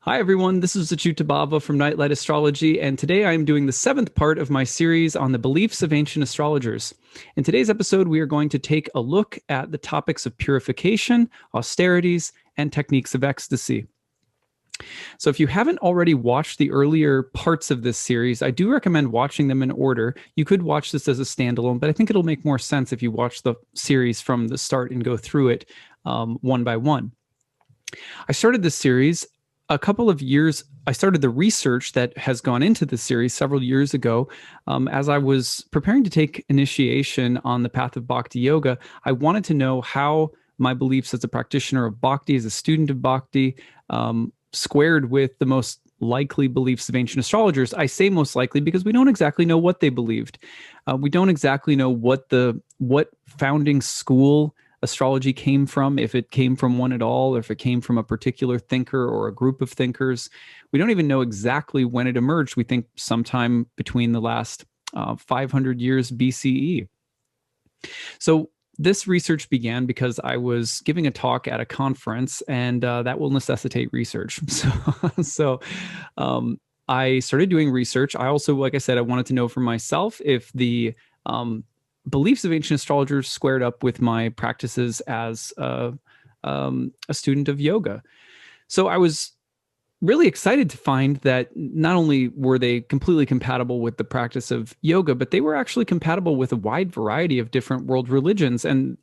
Hi, everyone. This is acyuta-bhava from Nightlight Astrology, and today I am doing the seventh part of my series on the beliefs of ancient astrologers. In today's episode, we are going to take a look at the topics of purification, austerities, and techniques of ecstasy. So if you haven't already watched the earlier parts of this series, I do recommend watching them in order. You could watch this as a standalone, but I think it'll make more sense if you watch the series from the start and go through it one by one. I started this series a couple of years. I started the research that has gone into this series several years ago. As I was preparing to take initiation on the path of Bhakti Yoga, I wanted to know how my beliefs as a practitioner of Bhakti, as a student of Bhakti, squared with the most likely beliefs of ancient astrologers. I say most likely because we don't exactly know what they believed. We don't exactly know what founding school astrology came from, if it came from one at all, or if it came from a particular thinker or a group of thinkers. We don't even know exactly when it emerged. We think sometime between the last 500 years BCE. So this research began because I was giving a talk at a conference, and that will necessitate research. So I started doing research. I also, like I said, I wanted to know for myself if the beliefs of ancient astrologers squared up with my practices as a student of yoga. So I was really excited to find that not only were they completely compatible with the practice of yoga, but they were actually compatible with a wide variety of different world religions and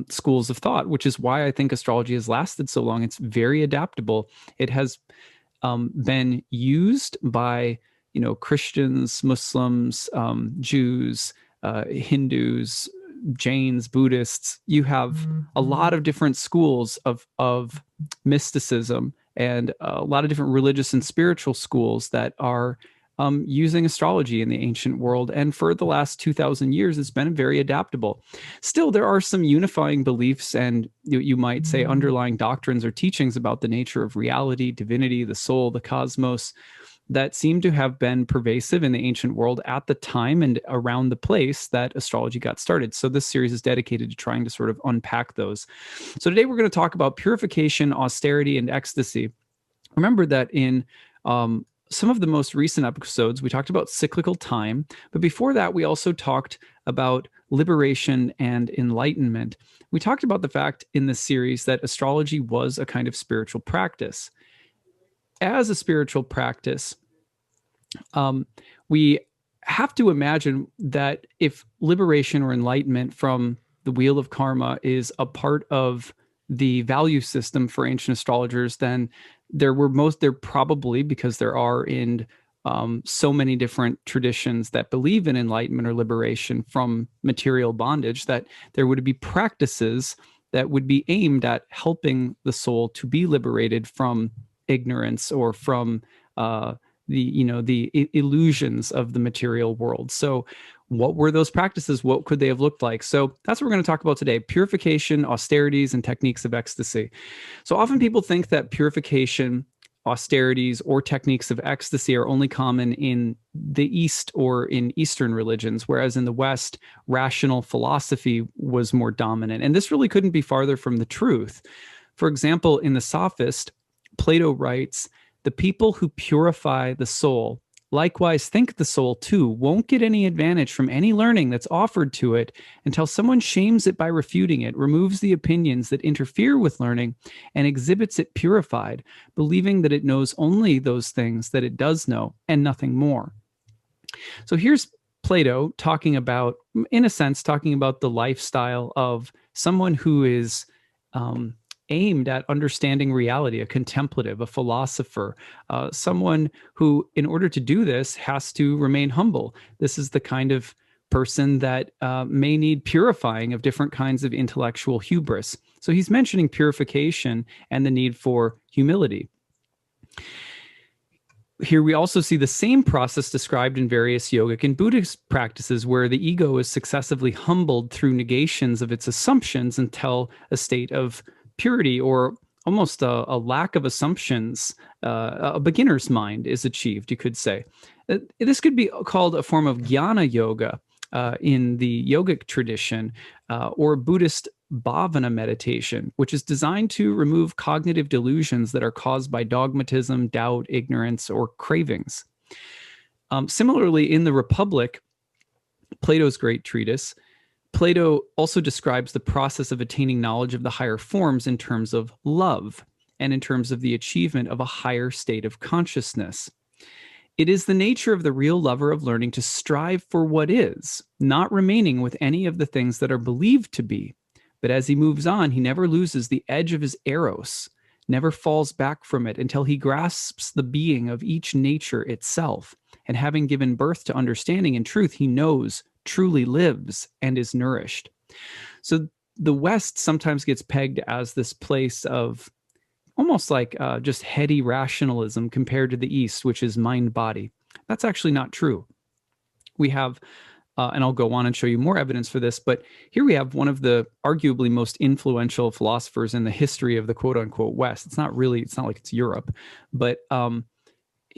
schools of thought, which is why I think astrology has lasted so long. It's very adaptable. It has been used by Christians, Muslims, Jews, Hindus, Jains, Buddhists. You have a lot of different schools of mysticism and a lot of different religious and spiritual schools that are using astrology in the ancient world. And for the last 2,000 years, it's been very adaptable. Still, there are some unifying beliefs and you might say underlying doctrines or teachings about the nature of reality, divinity, the soul, the cosmos, that seem to have been pervasive in the ancient world at the time and around the place that astrology got started. So this series is dedicated to trying to sort of unpack those. So today we're going to talk about purification, austerity, and ecstasy. Remember that in some of the most recent episodes, we talked about cyclical time, but before that, we also talked about liberation and enlightenment. We talked about the fact in this series that astrology was a kind of spiritual practice. As a spiritual practice, we have to imagine that if liberation or enlightenment from the wheel of karma is a part of the value system for ancient astrologers, then there probably, because there are in so many different traditions that believe in enlightenment or liberation from material bondage, that there would be practices that would be aimed at helping the soul to be liberated from ignorance or from the illusions of the material world. So what were those practices? What could they have looked like? So that's what we're going to talk about today: purification, austerities, and techniques of ecstasy. So often people think that purification, austerities, or techniques of ecstasy are only common in the East or in Eastern religions, whereas in the West, rational philosophy was more dominant. And this really couldn't be farther from the truth. For example, in the Sophist, Plato writes, "The people who purify the soul likewise think the soul too won't get any advantage from any learning that's offered to it until someone shames it by refuting it, removes the opinions that interfere with learning, and exhibits it purified, believing that it knows only those things that it does know and nothing more." So here's Plato talking about, in a sense, talking about the lifestyle of someone who is aimed at understanding reality, a contemplative, a philosopher, someone who, in order to do this, has to remain humble. This is the kind of person that may need purifying of different kinds of intellectual hubris. So he's mentioning purification and the need for humility. Here we also see the same process described in various yogic and Buddhist practices, where the ego is successively humbled through negations of its assumptions until a state of purity, or almost a lack of assumptions, a beginner's mind is achieved, you could say. This could be called a form of jnana yoga in the yogic tradition, or Buddhist bhavana meditation, which is designed to remove cognitive delusions that are caused by dogmatism, doubt, ignorance, or cravings. Similarly, in the Republic, Plato's great treatise, Plato also describes the process of attaining knowledge of the higher forms in terms of love and in terms of the achievement of a higher state of consciousness. It is the nature of the real lover of learning to strive for what is, not remaining with any of the things that are believed to be. But as he moves on, he never loses the edge of his eros, never falls back from it until he grasps the being of each nature itself. And having given birth to understanding and truth, he knows, truly lives, and is nourished. So the West sometimes gets pegged as this place of almost like just heady rationalism compared to the East, which is mind-body. That's actually not true. We have, and I'll go on and show you more evidence for this, but here we have one of the arguably most influential philosophers in the history of the quote-unquote West. It's not like it's Europe, but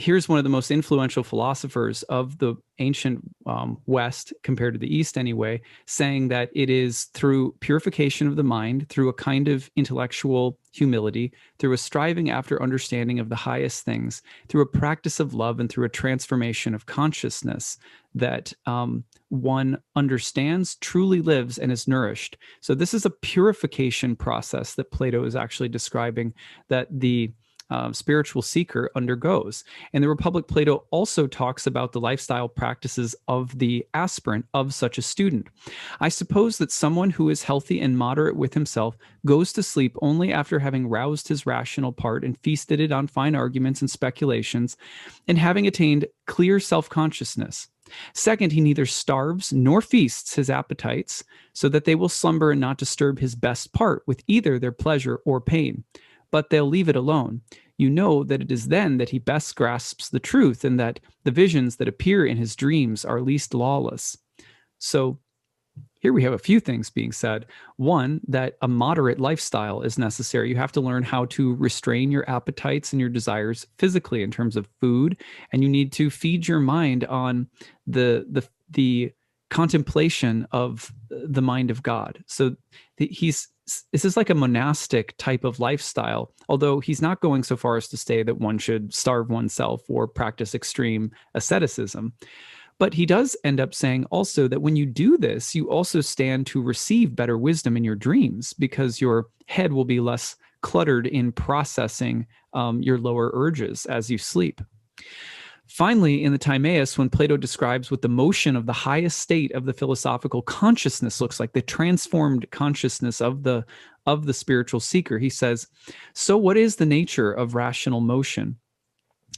here's one of the most influential philosophers of the ancient West, compared to the East anyway, saying that it is through purification of the mind, through a kind of intellectual humility, through a striving after understanding of the highest things, through a practice of love, and through a transformation of consciousness that one understands, truly lives, and is nourished. So this is a purification process that Plato is actually describing that the spiritual seeker undergoes. In the Republic, Plato also talks about the lifestyle practices of the aspirant of such a student. I suppose that someone who is healthy and moderate with himself goes to sleep only after having roused his rational part and feasted it on fine arguments and speculations, and having attained clear self-consciousness. Second, he neither starves nor feasts his appetites, so that they will slumber and not disturb his best part with either their pleasure or pain. But they'll leave it alone. You know that it is then that he best grasps the truth, and that the visions that appear in his dreams are least lawless. So here we have a few things being said. One, that a moderate lifestyle is necessary. You have to learn how to restrain your appetites and your desires physically in terms of food, and you need to feed your mind on the contemplation of the mind of God. So this is like a monastic type of lifestyle, although he's not going so far as to say that one should starve oneself or practice extreme asceticism. But he does end up saying also that when you do this, you also stand to receive better wisdom in your dreams, because your head will be less cluttered in processing your lower urges as you sleep. Finally, in the Timaeus, when Plato describes what the motion of the highest state of the philosophical consciousness looks like, the transformed consciousness of the spiritual seeker, he says, "So what is the nature of rational motion?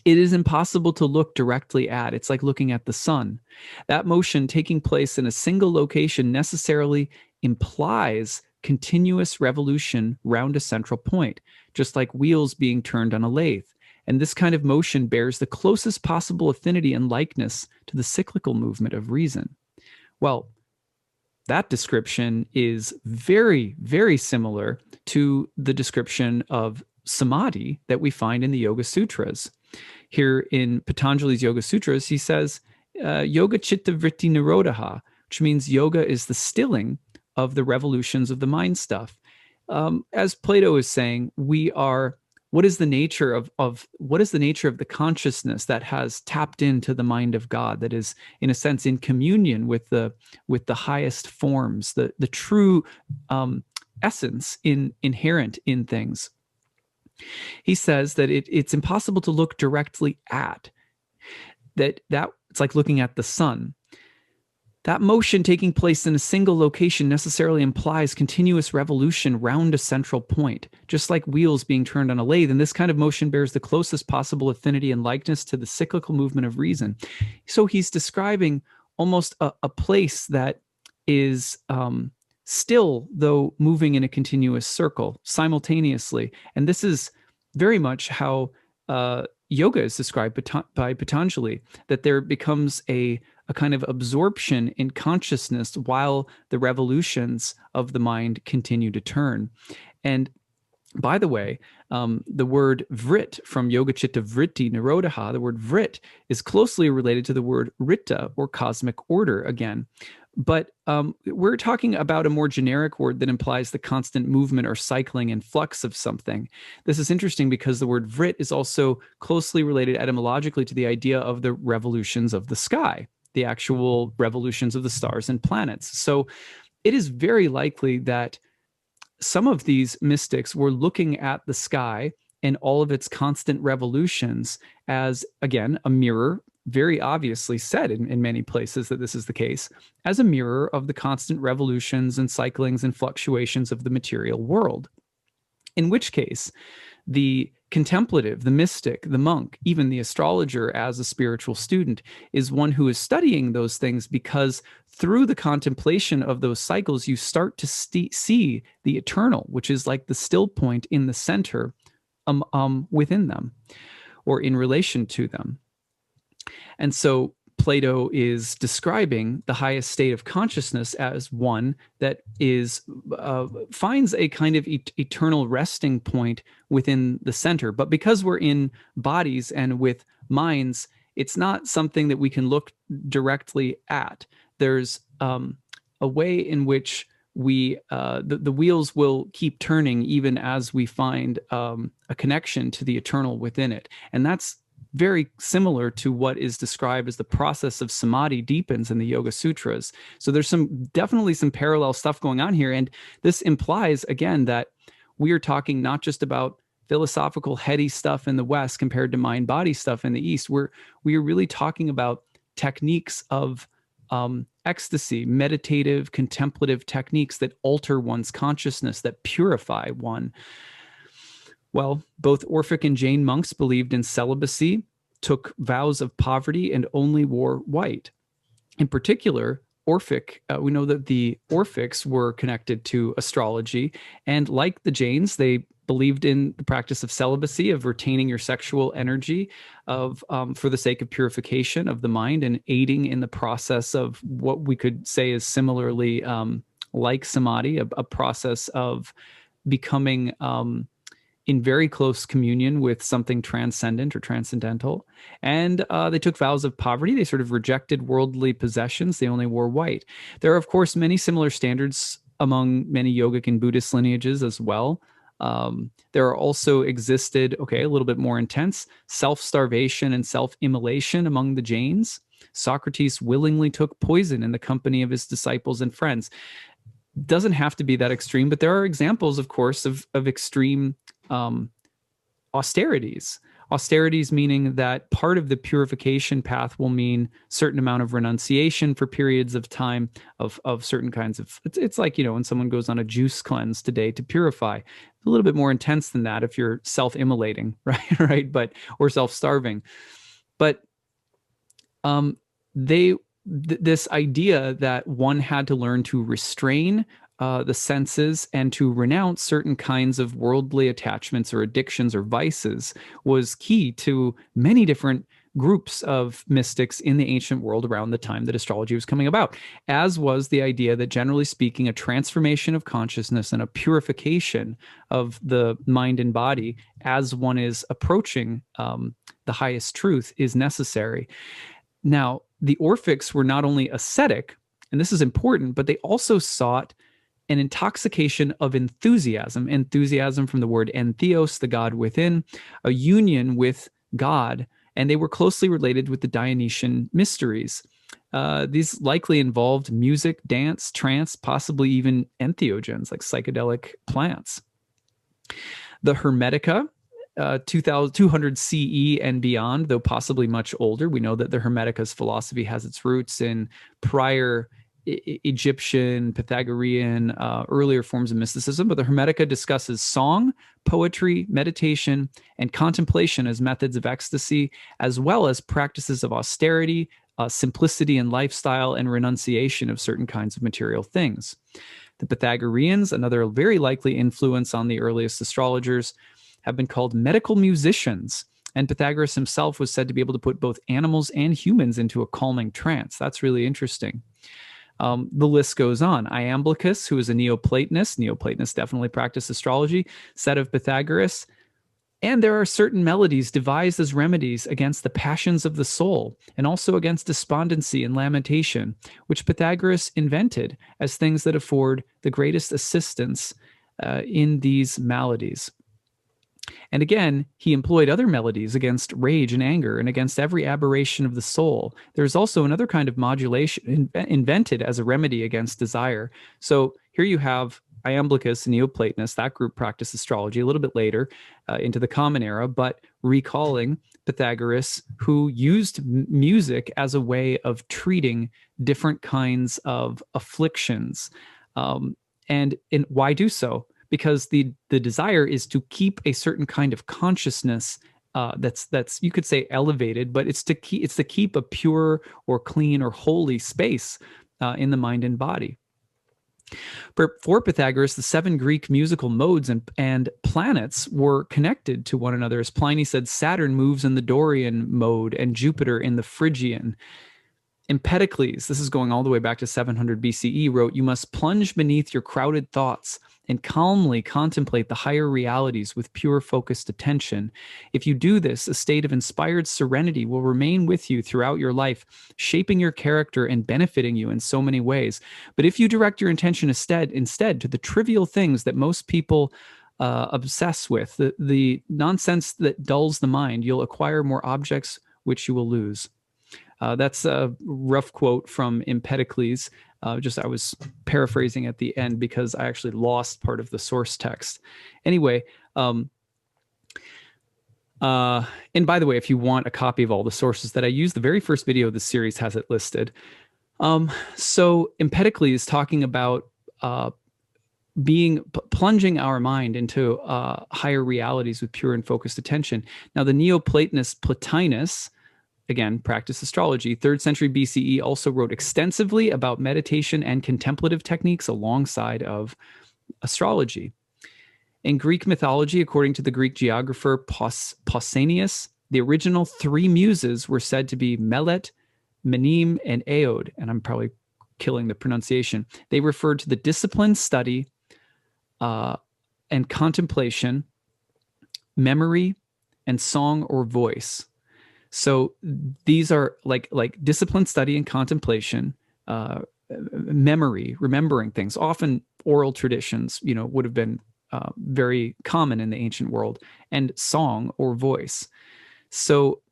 It is impossible to look directly at. It's like looking at the sun. That motion taking place in a single location necessarily implies continuous revolution round a central point, just like wheels being turned on a lathe. And this kind of motion bears the closest possible affinity and likeness to the cyclical movement of reason." Well, that description is very, very similar to the description of samadhi that we find in the Yoga Sutras. Here in Patanjali's Yoga Sutras, he says, Yoga Chitta Vritti Nirodha, which means yoga is the stilling of the revolutions of the mind stuff. As Plato is saying, what is the nature of the consciousness that has tapped into the mind of God, that is in a sense in communion with the highest forms, the true essence inherent in things. He says that it's impossible to look directly at that it's like looking at the sun. That motion taking place in a single location necessarily implies continuous revolution round a central point, just like wheels being turned on a lathe. And this kind of motion bears the closest possible affinity and likeness to the cyclical movement of reason. So he's describing almost a place that is still, though moving in a continuous circle simultaneously. And this is very much how yoga is described by Patanjali, that there becomes a kind of absorption in consciousness while the revolutions of the mind continue to turn. And by the way, the word vrit from Yoga Chitta Vritti Nirodha, the word vrit is closely related to the word ritta, or cosmic order again. But we're talking about a more generic word that implies the constant movement or cycling and flux of something. This is interesting because the word vrit is also closely related etymologically to the idea of the revolutions of the sky, the actual revolutions of the stars and planets. So it is very likely that some of these mystics were looking at the sky and all of its constant revolutions as, again, a mirror, very obviously said in many places that this is the case, as a mirror of the constant revolutions and cyclings and fluctuations of the material world. In which case, the contemplative, the mystic, the monk, even the astrologer as a spiritual student is one who is studying those things, because through the contemplation of those cycles, you start to see the eternal, which is like the still point in the center within them or in relation to them. And so Plato is describing the highest state of consciousness as one that is finds a kind of eternal resting point within the center. But because we're in bodies and with minds, it's not something that we can look directly at. There's a way in which the wheels will keep turning even as we find a connection to the eternal within it. And that's very similar to what is described as the process of samadhi deepens in the Yoga Sutras. So there's definitely some parallel stuff going on here. And this implies, again, that we are talking not just about philosophical, heady stuff in the West compared to mind-body stuff in the East. We are really talking about techniques of ecstasy, meditative, contemplative techniques that alter one's consciousness, that purify one. Well, both Orphic and Jain monks believed in celibacy, took vows of poverty, and only wore white. In particular, Orphic, we know that the Orphics were connected to astrology, and like the Jains, they believed in the practice of celibacy, of retaining your sexual energy, for the sake of purification of the mind and aiding in the process of what we could say is similarly like samadhi, a process of becoming in very close communion with something transcendent or transcendental. And they took vows of poverty. They sort of rejected worldly possessions. They only wore white. There are, of course, many similar standards among many yogic and Buddhist lineages as well. There are also existed, a little bit more intense, self-starvation and self-immolation among the Jains. Socrates willingly took poison in the company of his disciples and friends. Doesn't have to be that extreme, but there are examples, of course, of extreme austerities. Austerities meaning that part of the purification path will mean certain amount of renunciation for periods of time of certain kinds of, it's like, when someone goes on a juice cleanse today to purify, a little bit more intense than that if you're self-immolating, right? Or self-starving. But this idea that one had to learn to restrain the senses and to renounce certain kinds of worldly attachments or addictions or vices was key to many different groups of mystics in the ancient world around the time that astrology was coming about, as was the idea that, generally speaking, a transformation of consciousness and a purification of the mind and body as one is approaching the highest truth is necessary. Now, the Orphics were not only ascetic, and this is important, but they also sought an intoxication of enthusiasm from the word entheos, the God within, a union with God, and they were closely related with the Dionysian mysteries. These likely involved music, dance, trance, possibly even entheogens, like psychedelic plants. The Hermetica, 200 CE and beyond, though possibly much older. We know that the Hermetica's philosophy has its roots in prior Egyptian, Pythagorean, earlier forms of mysticism, but the Hermetica discusses song, poetry, meditation, and contemplation as methods of ecstasy, as well as practices of austerity, simplicity in lifestyle, and renunciation of certain kinds of material things. The Pythagoreans, another very likely influence on the earliest astrologers, have been called medical musicians, and Pythagoras himself was said to be able to put both animals and humans into a calming trance. That's really interesting. The list goes on. Iamblichus, who is a Neoplatonist definitely practiced astrology, said of Pythagoras, And there are certain melodies devised as remedies against the passions of the soul, and also against despondency and lamentation, which Pythagoras invented as things that afford the greatest assistance in these maladies. And again, he employed other melodies against rage and anger and against every aberration of the soul. There's also another kind of modulation invented as a remedy against desire. So here you have Iamblichus and Neoplatonus. That group practiced astrology a little bit later into the Common Era, but recalling Pythagoras, who used music as a way of treating different kinds of afflictions. And why do so? Because the desire is to keep a certain kind of consciousness that's you could say elevated, but it's to keep a pure or clean or holy space in the mind and body. For Pythagoras, the 7 Greek musical modes and planets were connected to one another. As Pliny said, Saturn moves in the Dorian mode and Jupiter in the Phrygian. Empedocles, this is going all the way back to 700 BCE, wrote, "You must plunge beneath your crowded thoughts and calmly contemplate the higher realities with pure focused attention. If you do this, a state of inspired serenity will remain with you throughout your life, shaping your character and benefiting you in so many ways. But if you direct your attention instead to the trivial things that most people obsess with, the nonsense that dulls the mind, you'll acquire more objects which you will lose." That's a rough quote from Empedocles. I was paraphrasing at the end because I actually lost part of the source text. Anyway, and by the way, if you want a copy of all the sources that I use, the very first video of the series has it listed. So Empedocles talking about plunging our mind into higher realities with pure and focused attention. Now, the Neoplatonist Plotinus, again, practiced astrology, 3rd century BCE, also wrote extensively about meditation and contemplative techniques alongside of astrology. In Greek mythology, according to the Greek geographer Pausanias, the original 3 muses were said to be Melet, Menem, and Aod, and I'm probably killing the pronunciation. They referred to the disciplined study and contemplation, memory, and song or voice. So these are like disciplined study and contemplation, memory, remembering things. Often oral traditions, would have been very common in the ancient world, and song or voice. So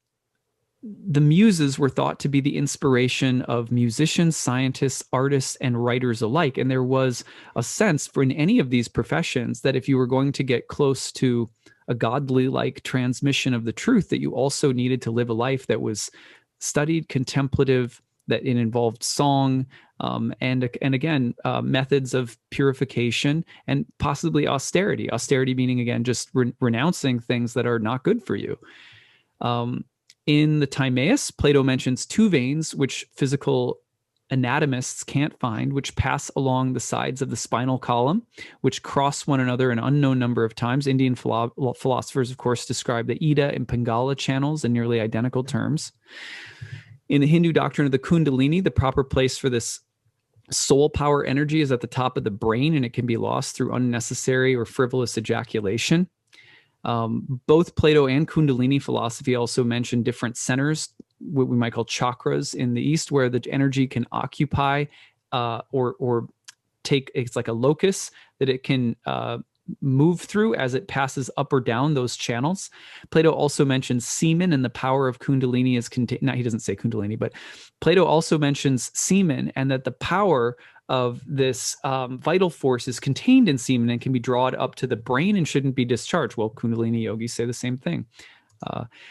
the muses were thought to be the inspiration of musicians, scientists, artists, and writers alike. And there was a sense for in any of these professions that if you were going to get close to a godly-like transmission of the truth, that you also needed to live a life that was studied, contemplative, that it involved song, and again, methods of purification and possibly austerity. Austerity meaning, again, just renouncing things that are not good for you. In the Timaeus, Plato mentions 2 veins, which physical anatomists can't find, which pass along the sides of the spinal column, which cross one another an unknown number of times. Indian philosophers, of course, describe the Ida and Pingala channels in nearly identical terms. In the Hindu doctrine of the Kundalini, the proper place for this soul power energy is at the top of the brain, and it can be lost through unnecessary or frivolous ejaculation. Both Plato and Kundalini philosophy also mention different centers, what we might call chakras in the East, where the energy can occupy or take, it's like a locus that it can move through as it passes up or down those channels. Plato also mentions semen, and the power of Kundalini is contained. He doesn't say Kundalini, but Plato also mentions semen, and that the power of this vital force is contained in semen and can be drawn up to the brain and shouldn't be discharged. Well, Kundalini yogis say the same thing.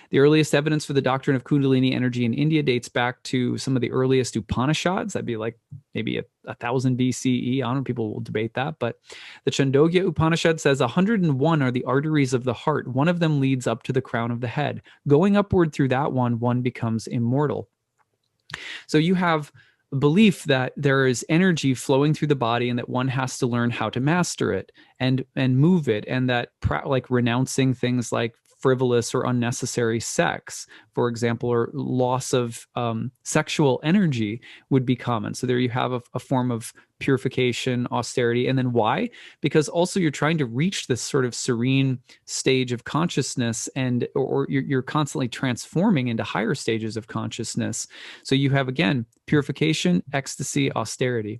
The earliest evidence for the doctrine of Kundalini energy in India dates back to some of the earliest Upanishads. That'd be like maybe 1000 BCE. I don't know, people will debate that, but the Chandogya Upanishad says 101 are the arteries of the heart. One of them leads up to the crown of the head. Going upward through that one becomes immortal. So you have belief that there is energy flowing through the body and that one has to learn how to master it and move it, and that like renouncing things like frivolous or unnecessary sex, for example, or loss of sexual energy would be common. So there you have a form of purification, austerity. And then why? Because also you're trying to reach this sort of serene stage of consciousness, and or you're constantly transforming into higher stages of consciousness. So you have, again, purification, ecstasy, austerity.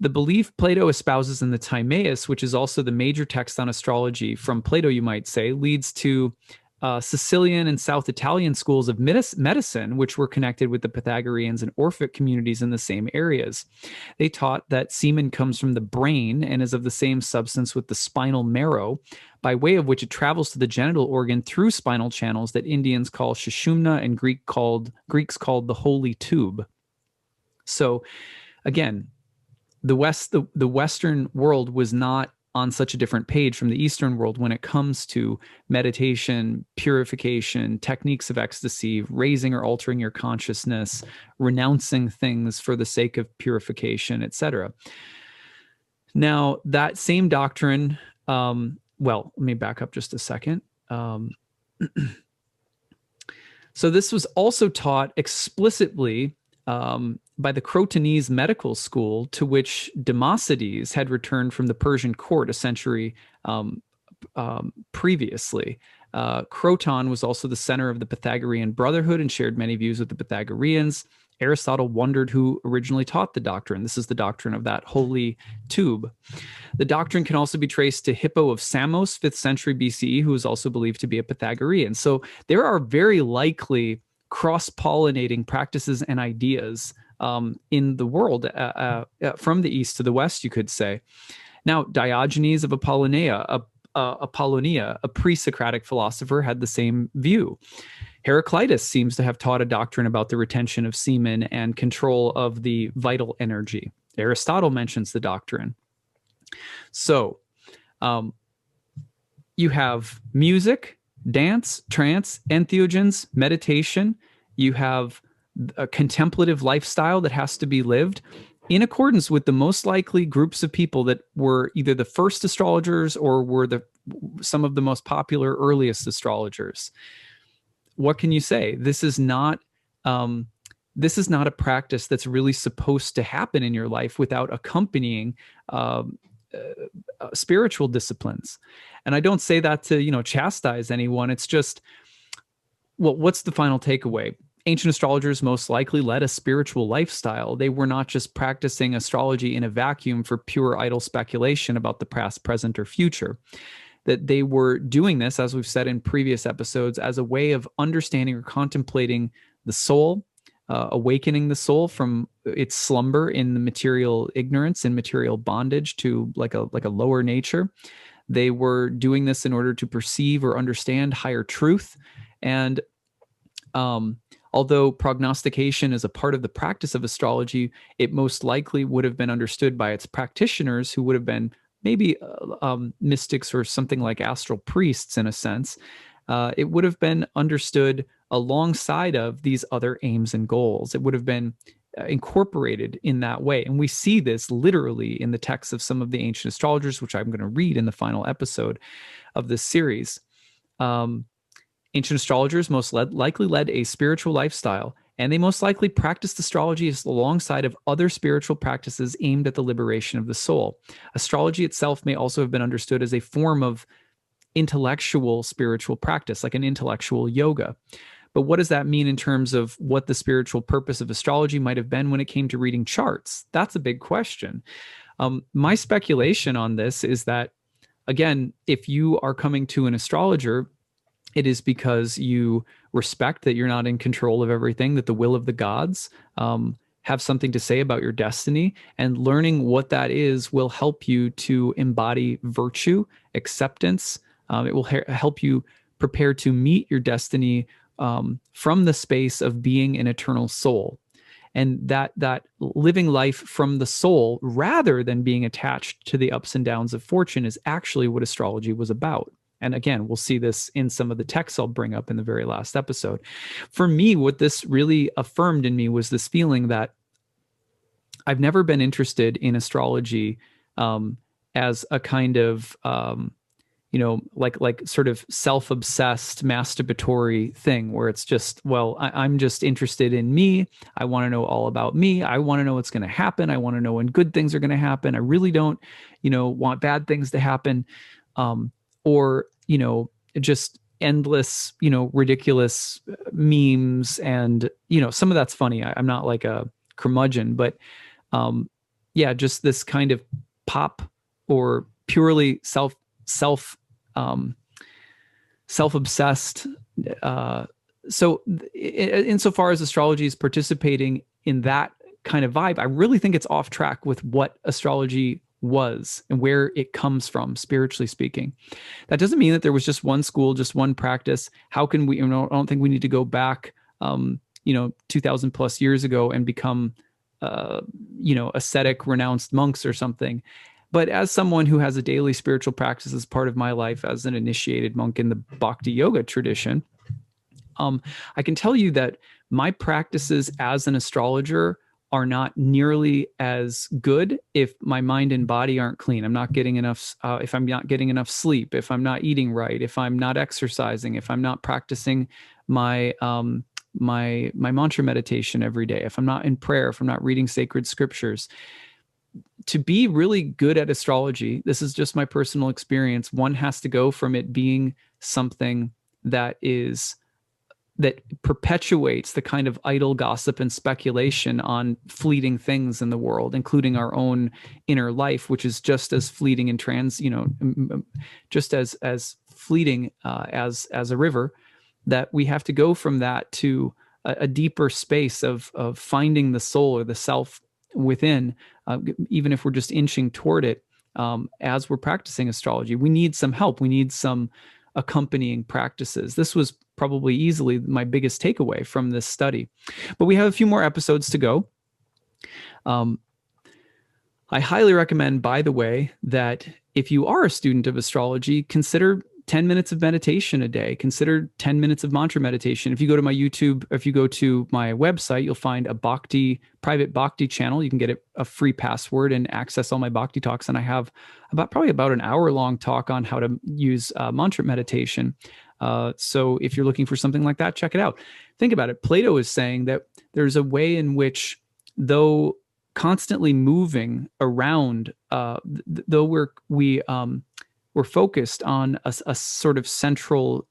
The belief Plato espouses in the Timaeus, which is also the major text on astrology from Plato, you might say, leads to Sicilian and South Italian schools of medicine, which were connected with the Pythagoreans and Orphic communities in the same areas. They taught that semen comes from the brain and is of the same substance with the spinal marrow, by way of which it travels to the genital organ through spinal channels that Indians call sushumna and Greeks called the holy tube. So again, the Western world was not on such a different page from the Eastern world when it comes to meditation, purification, techniques of ecstasy, raising or altering your consciousness, renouncing things for the sake of purification, etc. Now, that same doctrine, well, let me back up just a second. So this was also taught explicitly by the Crotonese medical school, to which Democedes had returned from the Persian court a century previously. Croton was also the center of the Pythagorean Brotherhood and shared many views with the Pythagoreans. Aristotle wondered who originally taught the doctrine. This is the doctrine of that holy tube. The doctrine can also be traced to Hippo of Samos, 5th century BCE, who is also believed to be a Pythagorean. So there are very likely cross-pollinating practices and ideas in the world from the east to the west, you could say. Now, Diogenes of Apollonia, a pre-Socratic philosopher, had the same view. Heraclitus seems to have taught a doctrine about the retention of semen and control of the vital energy. Aristotle mentions the doctrine. So you have music, dance, trance, entheogens, meditation. You have a contemplative lifestyle that has to be lived in accordance with the most likely groups of people that were either the first astrologers or were some of the most popular earliest astrologers. What can you say? This is not a practice that's really supposed to happen in your life without accompanying spiritual disciplines. And I don't say that to, chastise anyone. It's just, well, what's the final takeaway? Ancient astrologers most likely led a spiritual lifestyle. They were not just practicing astrology in a vacuum for pure idle speculation about the past, present, or future. That they were doing this, as we've said in previous episodes, as a way of understanding or contemplating the soul, awakening the soul from its slumber in the material ignorance and material bondage to like a lower nature. They were doing this in order to perceive or understand higher truth. And although prognostication is a part of the practice of astrology, it most likely would have been understood by its practitioners, who would have been maybe mystics or something like astral priests in a sense. It would have been understood alongside of these other aims and goals. It would have been incorporated in that way. And we see this literally in the texts of some of the ancient astrologers, which I'm going to read in the final episode of this series. Ancient astrologers most likely led a spiritual lifestyle, and they most likely practiced astrology alongside of other spiritual practices aimed at the liberation of the soul. Astrology itself may also have been understood as a form of intellectual spiritual practice, like an intellectual yoga. But what does that mean in terms of what the spiritual purpose of astrology might have been when it came to reading charts? That's a big question. My speculation on this is that, again, if you are coming to an astrologer, it is because you respect that you're not in control of everything, that the will of the gods have something to say about your destiny, and learning what that is will help you to embody virtue, acceptance. It will help you prepare to meet your destiny from the space of being an eternal soul. And that living life from the soul rather than being attached to the ups and downs of fortune is actually what astrology was about. And again, we'll see this in some of the texts I'll bring up in the very last episode. For me, what this really affirmed in me was this feeling that I've never been interested in astrology as a kind of like sort of self-obsessed masturbatory thing where it's just, well, I'm just interested in me. I want to know all about me. I want to know what's going to happen. I want to know when good things are going to happen. I really don't, want bad things to happen. Or, just endless, ridiculous memes. And, some of that's funny. I'm not like a curmudgeon, but yeah, just this kind of pop or purely self-obsessed. So insofar as astrology is participating in that kind of vibe, I really think it's off track with what astrology was and where it comes from, spiritually speaking. That doesn't mean that there was just one school, just one practice. How can we, I don't think we need to go back, 2000 plus years ago and become, ascetic, renounced monks or something. But as someone who has a daily spiritual practice as part of my life as an initiated monk in the Bhakti yoga tradition, I can tell you that my practices as an astrologer are not nearly as good if my mind and body aren't clean. I'm not getting enough, if I'm not getting enough sleep, if I'm not eating right, if I'm not exercising, if I'm not practicing my my mantra meditation every day, if I'm not in prayer, if I'm not reading sacred scriptures. To be really good at astrology, this is just my personal experience, one has to go from it being something that perpetuates the kind of idle gossip and speculation on fleeting things in the world, including our own inner life, which is just as fleeting and just as fleeting as a river, that we have to go from that to a deeper space of finding the soul or the self within, even if we're just inching toward it, as we're practicing astrology. We need some help. We need some accompanying practices. This was probably easily my biggest takeaway from this study. But we have a few more episodes to go. I highly recommend, by the way, that if you are a student of astrology, consider 10 minutes of meditation a day. Consider 10 minutes of mantra meditation. If you go to my YouTube, if you go to my website, you'll find a private Bhakti channel. You can get a free password and access all my Bhakti talks. And I have probably about an hour-long talk on how to use mantra meditation. So if you're looking for something like that, check it out. Think about it. Plato is saying that there's a way in which, though constantly moving around, though we're focused on a sort of central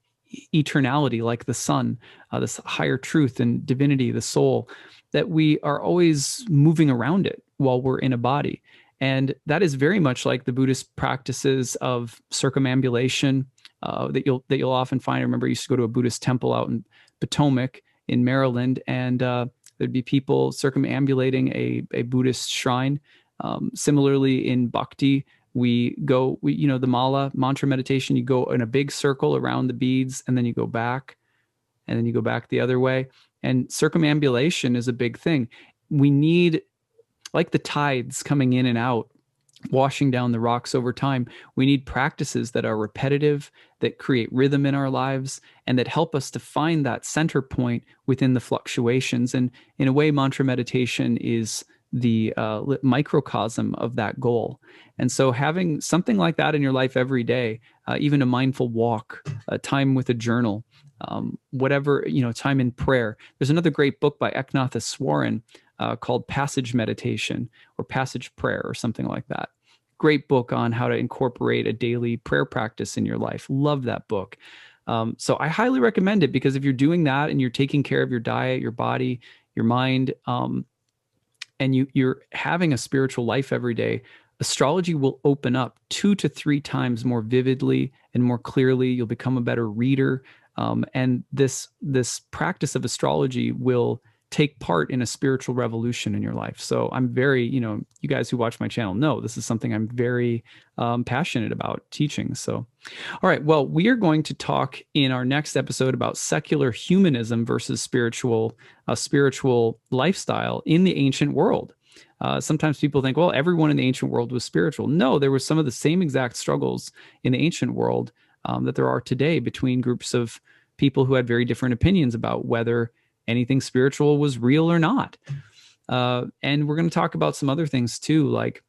eternality, like the sun, this higher truth and divinity, the soul, that we are always moving around it while we're in a body. And that is very much like the Buddhist practices of circumambulation that you'll often find. I remember I used to go to a Buddhist temple out in Potomac in Maryland, and there'd be people circumambulating a Buddhist shrine. Similarly, in Bhakti, the mala mantra meditation, you go in a big circle around the beads, and then you go back, and then you go back the other way. And circumambulation is a big thing. We need, like the tides coming in and out, washing down the rocks over time, we need practices that are repetitive, that create rhythm in our lives, and that help us to find that center point within the fluctuations. And in a way, mantra meditation is the microcosm of that goal. And so having something like that in your life every day, even a mindful walk, time with a journal, whatever, time in prayer. There's another great book by Eknathaswaran called Passage Meditation or Passage Prayer or something like that. Great book on how to incorporate a daily prayer practice in your life. Love that book. So I highly recommend it, because if you're doing that and you're taking care of your diet, your body, your mind, and you're having a spiritual life every day, astrology will open up 2 to 3 times more vividly and more clearly. You'll become a better reader. And this practice of astrology will take part in a spiritual revolution in your life. So I'm very, you guys who watch my channel know this is something I'm very passionate about teaching. So, all right, well, we are going to talk in our next episode about secular humanism versus spiritual lifestyle in the ancient world. Sometimes people think, well, everyone in the ancient world was spiritual. No, there were some of the same exact struggles in the ancient world that there are today between groups of people who had very different opinions about whether anything spiritual was real or not. And we're going to talk about some other things too, like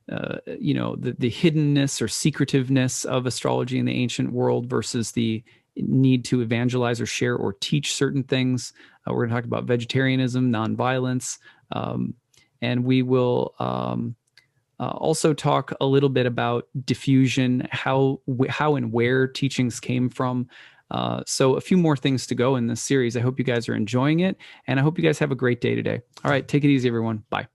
the hiddenness or secretiveness of astrology in the ancient world versus the need to evangelize or share or teach certain things. We're going to talk about vegetarianism, nonviolence, and we will also talk a little bit about diffusion, how and where teachings came from. So a few more things to go in this series. I hope you guys are enjoying it, and I hope you guys have a great day today. All right, take it easy, everyone. Bye.